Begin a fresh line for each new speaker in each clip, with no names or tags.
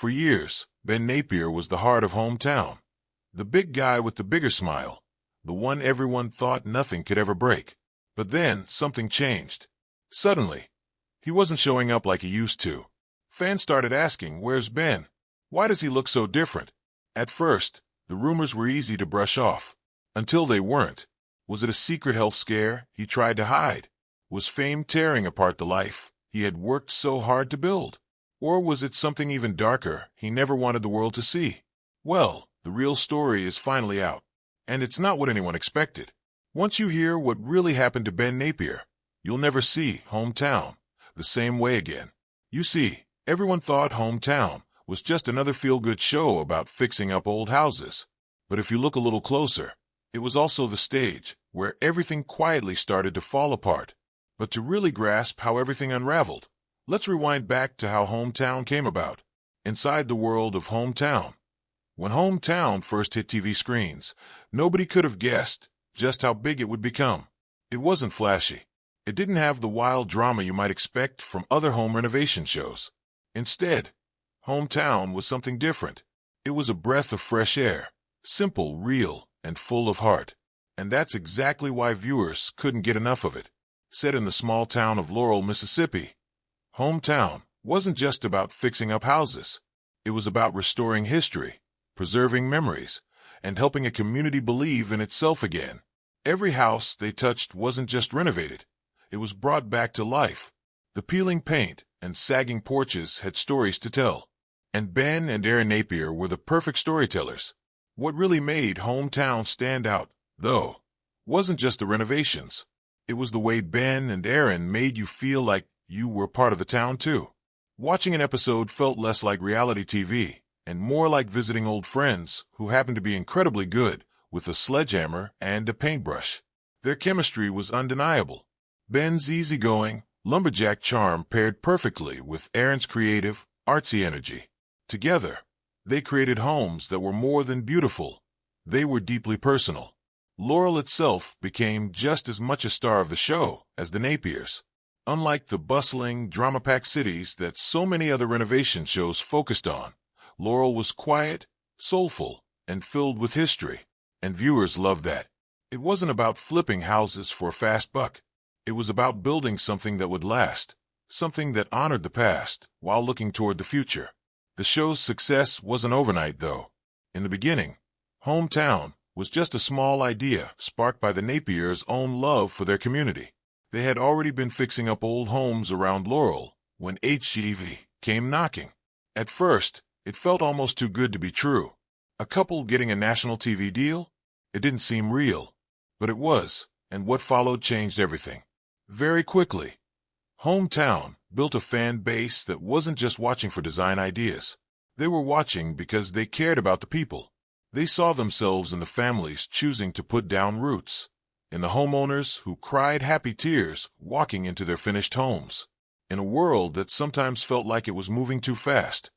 For years, Ben Napier was the heart of hometown. The big guy with the bigger smile. The one everyone thought nothing could ever break. But then, something changed. Suddenly, he wasn't showing up like he used to. Fans started asking, "Where's Ben? Why does he look so different?" At first, the rumors were easy to brush off. Until they weren't. Was it a secret health scare he tried to hide? Was fame tearing apart the life he had worked so hard to build? Or was it something even darker he never wanted the world to see? Well, the real story is finally out. And it's not what anyone expected. Once you hear what really happened to Ben Napier, you'll never see Hometown the same way again. You see, everyone thought Hometown was just another feel-good show about fixing up old houses. But if you look a little closer, it was also the stage where everything quietly started to fall apart. But to really grasp how everything unraveled, let's rewind back to how Hometown came about. Inside the world of Hometown. When Hometown first hit TV screens, nobody could have guessed just how big it would become. It wasn't flashy. It didn't have the wild drama you might expect from other home renovation shows. Instead, Hometown was something different. It was a breath of fresh air, simple, real, and full of heart. And that's exactly why viewers couldn't get enough of it. Set in the small town of Laurel, Mississippi, Hometown wasn't just about fixing up houses. It was about restoring history, preserving memories, and helping a community believe in itself again. Every house they touched wasn't just renovated. It was brought back to life. The peeling paint and sagging porches had stories to tell. And Ben and Erin Napier were the perfect storytellers. What really made Hometown stand out, though, wasn't just the renovations. It was the way Ben and Erin made you feel like you were part of the town too. Watching an episode felt less like reality TV and more like visiting old friends who happened to be incredibly good with a sledgehammer and a paintbrush. Their chemistry was undeniable. Ben's easygoing, lumberjack charm paired perfectly with Erin's creative, artsy energy. Together, they created homes that were more than beautiful. They were deeply personal. Laurel itself became just as much a star of the show as the Napiers. Unlike the bustling, drama-packed cities that so many other renovation shows focused on, Laurel was quiet, soulful, and filled with history. And viewers loved that. It wasn't about flipping houses for a fast buck. It was about building something that would last, something that honored the past while looking toward the future. The show's success wasn't overnight, though. In the beginning, Hometown was just a small idea sparked by the Napiers' own love for their community. They had already been fixing up old homes around Laurel when HGTV came knocking. At first, it felt almost too good to be true. A couple getting a national TV deal? It didn't seem real. But it was, and what followed changed everything. Very quickly, Hometown built a fan base that wasn't just watching for design ideas. They were watching because they cared about the people. They saw themselves in the families choosing to put down roots, in the homeowners who cried happy tears walking into their finished homes. In a world that sometimes felt like it was moving too fast,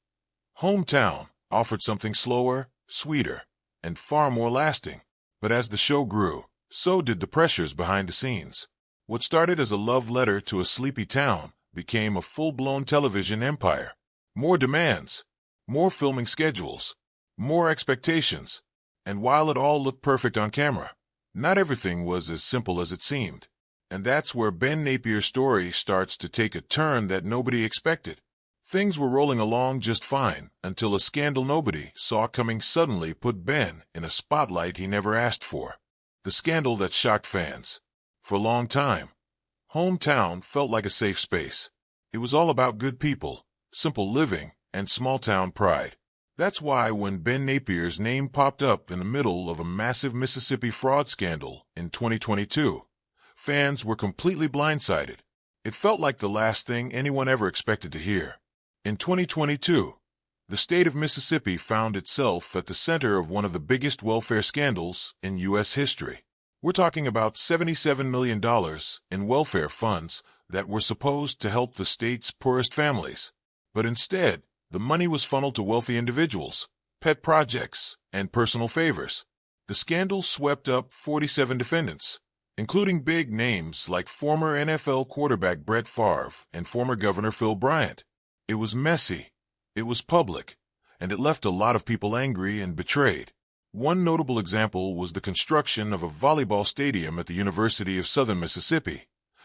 Hometown offered something slower, sweeter, and far more lasting. But as the show grew, so did the pressures behind the scenes. What started as a love letter to a sleepy town became a full-blown television empire. More demands, more filming schedules, more expectations. And while it all looked perfect on camera, not everything was as simple as it seemed. And that's where Ben Napier's story starts to take a turn that nobody expected. Things were rolling along just fine until a scandal nobody saw coming suddenly put Ben in a spotlight he never asked for. The scandal that shocked fans. For a long time, Hometown felt like a safe space. It was all about good people, simple living, and small-town pride. That's why when Ben Napier's name popped up in the middle of a massive Mississippi fraud scandal in 2022, fans were completely blindsided. It felt like the last thing anyone ever expected to hear. In 2022, the state of Mississippi found itself at the center of one of the biggest welfare scandals in U.S. history. We're talking about $77 million in welfare funds that were supposed to help the state's poorest families. But instead, the money was funneled to wealthy individuals, pet projects, and personal favors. The scandal swept up 47 defendants, including big names like former NFL quarterback Brett Favre and former Governor Phil Bryant. It was messy. It was public. and it left a lot of people angry and betrayed. One notable example was the construction of a volleyball stadium at the University of Southern Mississippi,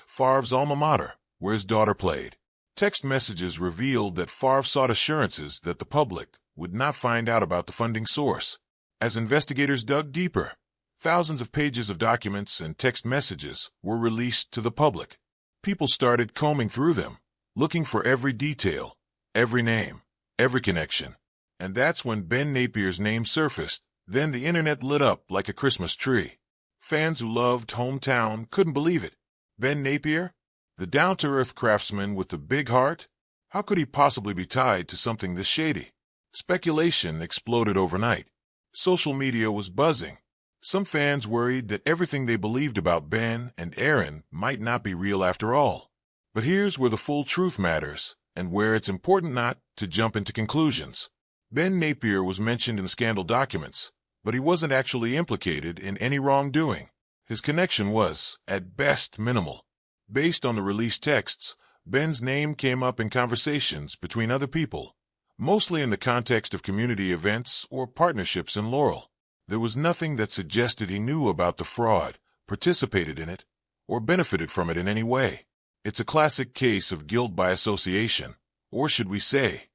Favre's alma mater, where his daughter played. Text messages revealed that Favre sought assurances that the public would not find out about the funding source. As investigators dug deeper, thousands of pages of documents and text messages were released to the public. People started combing through them, looking for every detail, every name, every connection. And that's when Ben Napier's name surfaced. Then the internet lit up like a Christmas tree. Fans who loved Hometown couldn't believe it. Ben Napier? The down-to-earth craftsman with the big heart? How could he possibly be tied to something this shady? Speculation exploded overnight. Social media was buzzing. Some fans worried that everything they believed about Ben and Erin might not be real after all. But here's where the full truth matters, and where it's important not to jump into conclusions. Ben Napier was mentioned in the scandal documents, but he wasn't actually implicated in any wrongdoing. His connection was, at best, minimal. Based on the released texts, Ben's name came up in conversations between other people, mostly in the context of community events or partnerships in Laurel. There was nothing that suggested he knew about the fraud, participated in it, or benefited from it in any way. It's a classic case of guilt by association, or should we say,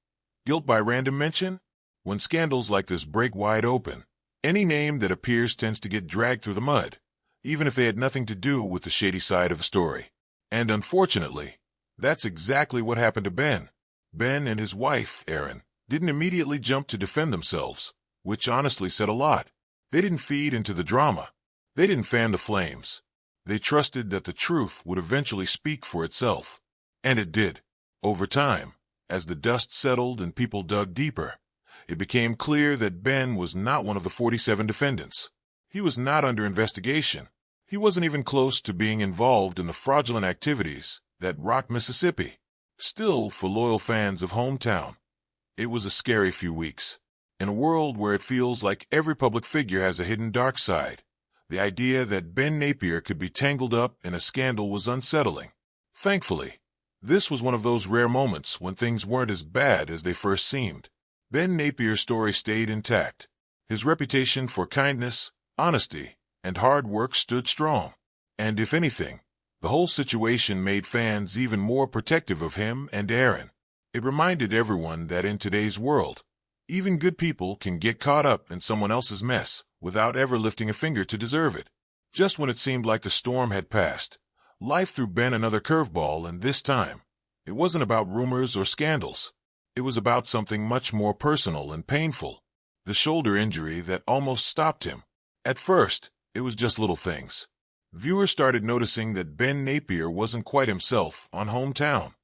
guilt by random mention? When scandals like this break wide open, any name that appears tends to get dragged through the mud, even if they had nothing to do with the shady side of the story. And unfortunately, that's exactly what happened to Ben. Ben and his wife, Erin, didn't immediately jump to defend themselves, which honestly said a lot. They didn't feed into the drama. They didn't fan the flames. They trusted that the truth would eventually speak for itself. And it did. Over time, as the dust settled and people dug deeper, it became clear that Ben was not one of the 47 defendants. He was not under investigation. He wasn't even close to being involved in the fraudulent activities that rocked Mississippi. Still, for loyal fans of Hometown, it was a scary few weeks. In a world where it feels like every public figure has a hidden dark side, the idea that Ben Napier could be tangled up in a scandal was unsettling. Thankfully, this was one of those rare moments when things weren't as bad as they first seemed. Ben Napier's story stayed intact. His reputation for kindness, honesty, and hard work stood strong. And if anything, the whole situation made fans even more protective of him and Erin. It reminded everyone that in today's world, even good people can get caught up in someone else's mess without ever lifting a finger to deserve it. Just when it seemed like the storm had passed, life threw Ben another curveball, and this time, it wasn't about rumors or scandals. It was about something much more personal and painful. The shoulder injury that almost stopped him. At first, it was just little things. Viewers started noticing that Ben Napier wasn't quite himself on Hometown.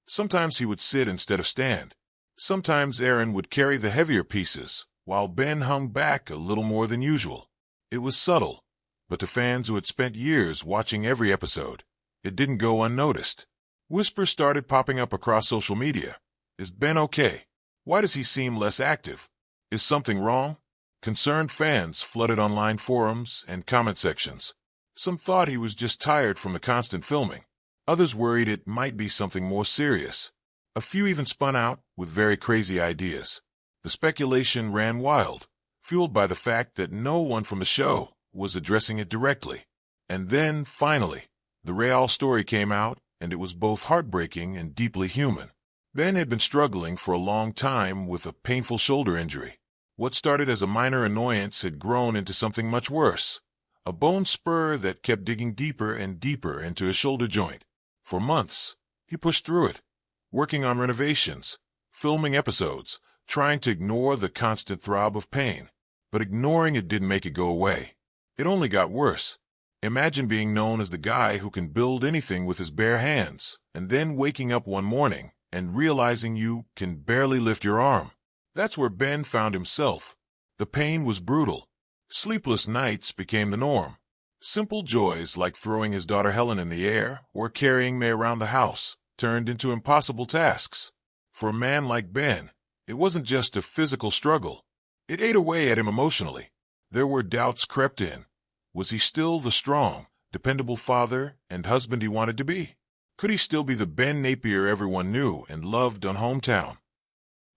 Sometimes he would sit instead of stand. Sometimes Erin would carry the heavier pieces, while Ben hung back a little more than usual. It was subtle, but to fans who had spent years watching every episode, it didn't go unnoticed. Whispers started popping up across social media. Is Ben okay? Why does he seem less active? Is something wrong? Concerned fans flooded online forums and comment sections. Some thought he was just tired from the constant filming. Others worried it might be something more serious. A few even spun out with very crazy ideas. The speculation ran wild, fueled by the fact that no one from the show was addressing it directly. And then, finally, the real story came out, and it was both heartbreaking and deeply human. Ben had been struggling for a long time with a painful shoulder injury. What started as a minor annoyance had grown into something much worse, a bone spur that kept digging deeper and deeper into his shoulder joint. For months, he pushed through it, working on renovations, filming episodes, trying to ignore the constant throb of pain. But ignoring it didn't make it go away. It only got worse. Imagine being known as the guy who can build anything with his bare hands, and then waking up one morning and realizing you can barely lift your arm. That's where Ben found himself. The pain was brutal. Sleepless nights became the norm. Simple joys like throwing his daughter Helen in the air or carrying me around the house turned into impossible tasks. For a man like Ben, it wasn't just a physical struggle. It ate away at him emotionally. There were doubts crept in. Was he still the strong, dependable father and husband he wanted to be? Could he still be the Ben Napier everyone knew and loved on Hometown?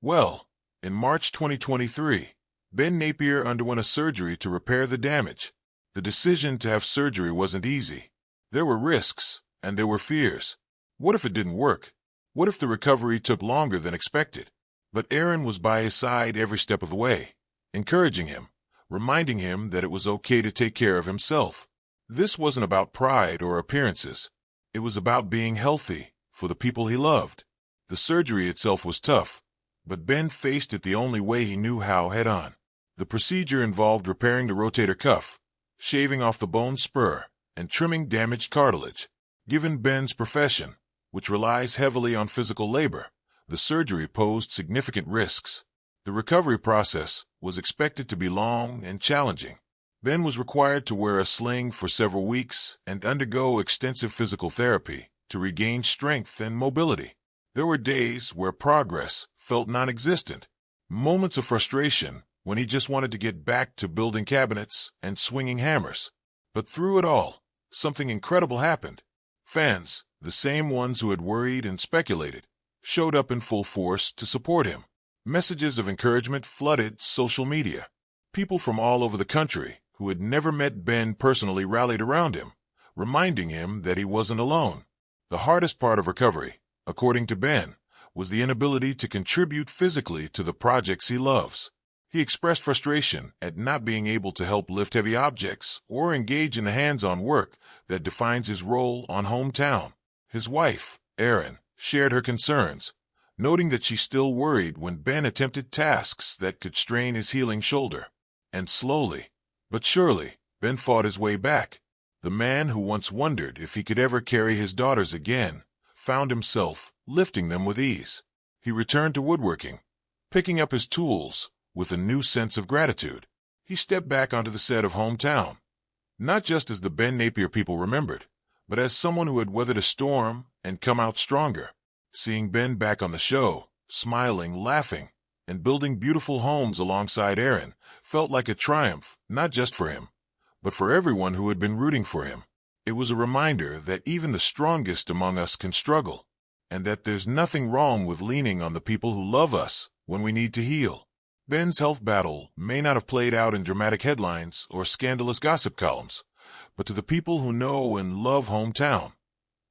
Well, In March 2023, Ben Napier underwent a surgery to repair the damage. The decision to have surgery wasn't easy. There were risks, and there were fears. What if it didn't work? What if the recovery took longer than expected? But Erin was by his side every step of the way, encouraging him, reminding him that it was okay to take care of himself. This wasn't about pride or appearances. It was about being healthy for the people he loved. The surgery itself was tough, but Ben faced it the only way he knew how head-on. The procedure involved repairing the rotator cuff, shaving off the bone spur, and trimming damaged cartilage. Given Ben's profession, which relies heavily on physical labor, the surgery posed significant risks. The recovery process was expected to be long and challenging. Ben was required to wear a sling for several weeks and undergo extensive physical therapy to regain strength and mobility. There were days where progress felt non-existent, moments of frustration when he just wanted to get back to building cabinets and swinging hammers. But through it all, something incredible happened. Fans, the same ones who had worried and speculated, showed up in full force to support him. Messages of encouragement flooded social media. People from all over the country who had never met Ben personally rallied around him, reminding him that he wasn't alone. The hardest part of recovery, according to Ben, was the inability to contribute physically to the projects he loves. He expressed frustration at not being able to help lift heavy objects or engage in the hands-on work that defines his role on Hometown. His wife, Erin, shared her concerns, noting that she still worried when Ben attempted tasks that could strain his healing shoulder. And slowly, but surely, Ben fought his way back. The man who once wondered if he could ever carry his daughters again found himself lifting them with ease. He returned to woodworking, picking up his tools with a new sense of gratitude. He stepped back onto the set of Hometown, not just as the Ben Napier people remembered, but as someone who had weathered a storm and come out stronger. Seeing Ben back on the show, smiling, laughing, and building beautiful homes alongside Erin felt like a triumph, not just for him, but for everyone who had been rooting for him. It was a reminder that even the strongest among us can struggle, and that there's nothing wrong with leaning on the people who love us when we need to heal. Ben's health battle may not have played out in dramatic headlines or scandalous gossip columns, but to the people who know and love Hometown,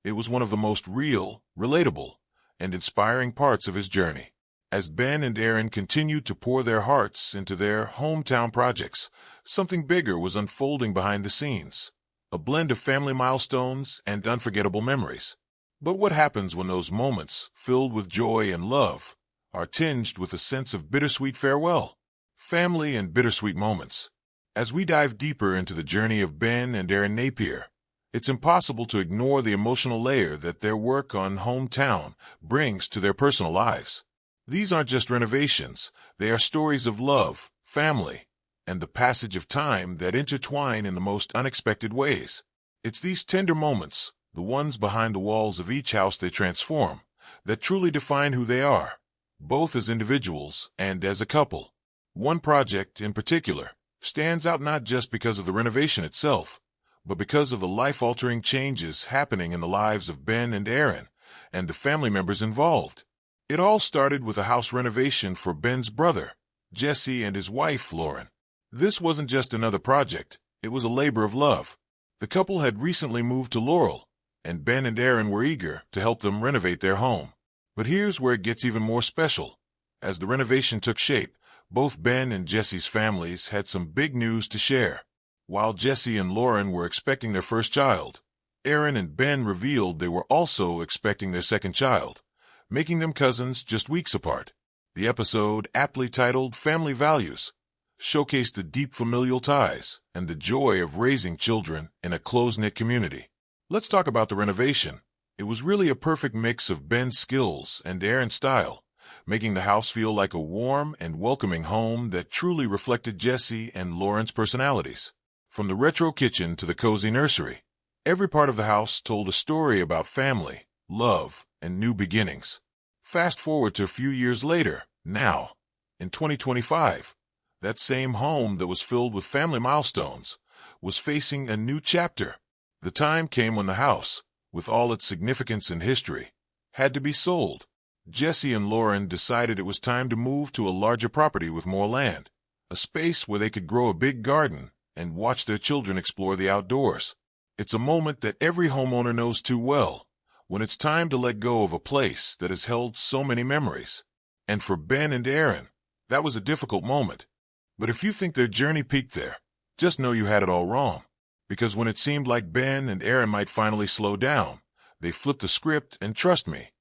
it was one of the most real, relatable, and inspiring parts of his journey. As Ben and Erin continued to pour their hearts into their Hometown projects, something bigger was unfolding behind the scenes, a blend of family milestones and unforgettable memories. But what happens when those moments, filled with joy and love, are tinged with a sense of bittersweet farewell? Family and bittersweet moments. As we dive deeper into the journey of Ben and Erin Napier, it's impossible to ignore the emotional layer that their work on Hometown brings to their personal lives. These aren't just renovations, they are stories of love, family, and the passage of time that intertwine in the most unexpected ways. It's these tender moments, the ones behind the walls of each house they transform, that truly define who they are, both as individuals and as a couple. One project, in particular, stands out not just because of the renovation itself, but because of the life-altering changes happening in the lives of Ben and Erin and the family members involved. It all started with a house renovation for Ben's brother, Jesse, and his wife, Lauren. This wasn't just another project, it was a labor of love. The couple had recently moved to Laurel, and Ben and Erin were eager to help them renovate their home. But here's where it gets even more special. As the renovation took shape, both Ben and Jesse's families had some big news to share. While Jesse and Lauren were expecting their first child, Erin and Ben revealed they were also expecting their second child, making them cousins just weeks apart. The episode, aptly titled Family Values, showcased the deep familial ties and the joy of raising children in a close-knit community. Let's talk about the renovation. It was really a perfect mix of Ben's skills and Erin's style, making the house feel like a warm and welcoming home that truly reflected Jesse and Lauren's personalities. From the retro kitchen to the cozy nursery, every part of the house told a story about family, love, and new beginnings. Fast forward to a few years later, now, in 2025, that same home that was filled with family milestones was facing a new chapter. The time came when the house, with all its significance and history, had to be sold. Jesse and Lauren decided it was time to move to a larger property with more land, a space where they could grow a big garden and watch their children explore the outdoors. It's a moment that every homeowner knows too well, when it's time to let go of a place that has held so many memories. And for Ben and Erin, that was a difficult moment. But if you think their journey peaked there, just know you had it all wrong. Because when it seemed like Ben and Erin might finally slow down, they flipped the script, and trust me,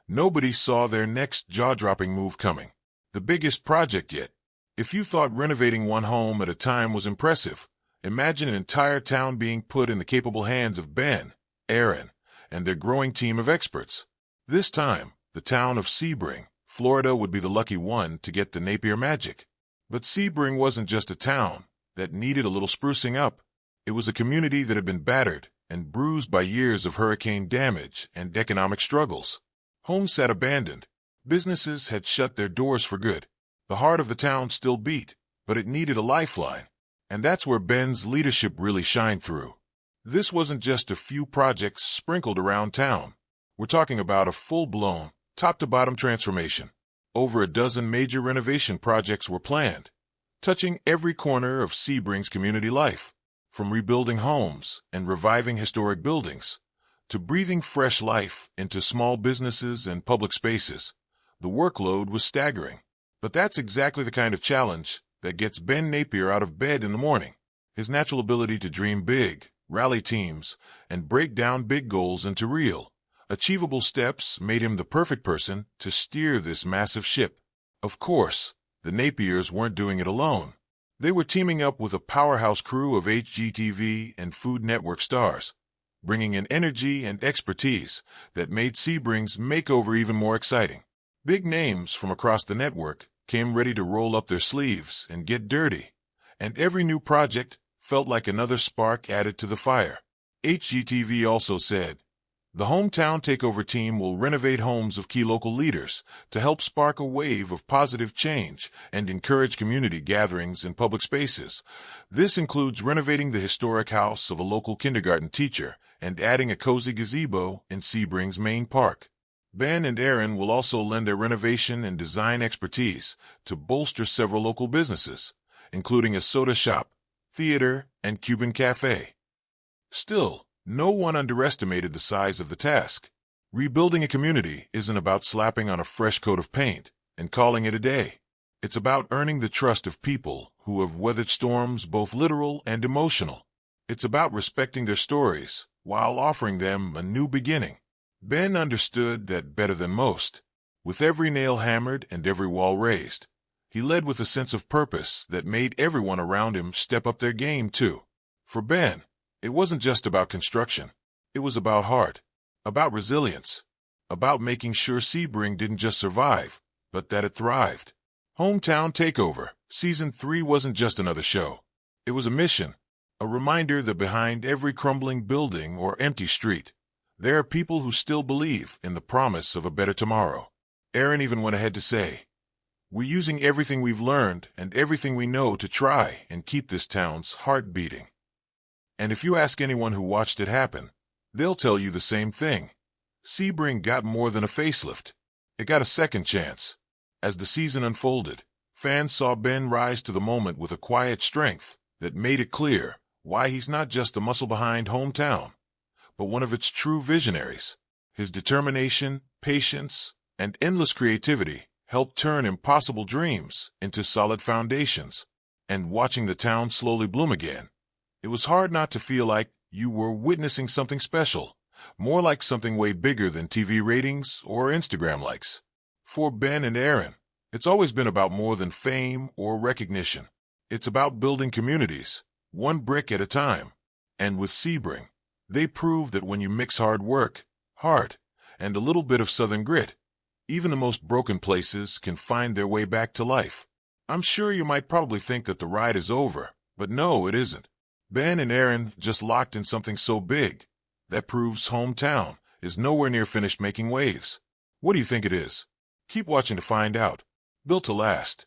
nobody saw their next jaw-dropping move coming. The biggest project yet. If you thought renovating one home at a time was impressive, imagine an entire town being put in the capable hands of Ben, Erin, and their growing team of experts. This time, the town of Sebring, Florida would be the lucky one to get the Napier magic. But Sebring wasn't just a town that needed a little sprucing up. It was a community that had been battered and bruised by years of hurricane damage and economic struggles. Homes sat abandoned. Businesses had shut their doors for good. The heart of the town still beat, but it needed a lifeline. And that's where Ben's leadership really shined through. This wasn't just a few projects sprinkled around town. We're talking about a full-blown, top-to-bottom transformation. Over a dozen major renovation projects were planned, touching every corner of Sebring's community life. From rebuilding homes and reviving historic buildings, to breathing fresh life into small businesses and public spaces, the workload was staggering. But that's exactly the kind of challenge that gets Ben Napier out of bed in the morning. His natural ability to dream big, rally teams, and break down big goals into real, achievable steps made him the perfect person to steer this massive ship. Of course, the Napiers weren't doing it alone. They were teaming up with a powerhouse crew of HGTV and Food Network stars, bringing in energy and expertise that made Sebring's makeover even more exciting. Big names from across the network came ready to roll up their sleeves and get dirty, and every new project felt like another spark added to the fire. HGTV also said, "The hometown takeover team will renovate homes of key local leaders to help spark a wave of positive change and encourage community gatherings in public spaces. This includes renovating the historic house of a local kindergarten teacher and adding a cozy gazebo in Sebring's main park." Ben and Erin will also lend their renovation and design expertise to bolster several local businesses, including a soda shop, theater, and Cuban cafe. Still, no one underestimated the size of the task. Rebuilding a community isn't about slapping on a fresh coat of paint and calling it a day. It's about earning the trust of people who have weathered storms both literal and emotional. It's about respecting their stories while offering them a new beginning. Ben understood that better than most. With every nail hammered and every wall raised, he led with a sense of purpose that made everyone around him step up their game too. For Ben, it wasn't just about construction. It was about heart, about resilience, about making sure Sebring didn't just survive, but that it thrived. Hometown Takeover, Season 3 wasn't just another show. It was a mission, a reminder that behind every crumbling building or empty street, there are people who still believe in the promise of a better tomorrow. Erin even went ahead to say, "We're using everything we've learned and everything we know to try and keep this town's heart beating." And if you ask anyone who watched it happen, they'll tell you the same thing. Sebring got more than a facelift. It got a second chance. As the season unfolded, fans saw Ben rise to the moment with a quiet strength that made it clear why he's not just the muscle behind hometown, but one of its true visionaries. His determination, patience, and endless creativity helped turn impossible dreams into solid foundations. And watching the town slowly bloom again, it was hard not to feel like you were witnessing something special, more like something way bigger than TV ratings or Instagram likes. For Ben and Erin, it's always been about more than fame or recognition. It's about building communities, one brick at a time. And with Sebring, they proved that when you mix hard work, heart, and a little bit of Southern grit, even the most broken places can find their way back to life. I'm sure you might probably think that the ride is over, but no, it isn't. Ben and Erin just locked in something so big that proves hometown is nowhere near finished making waves. What do you think it is? Keep watching to find out. Built to last.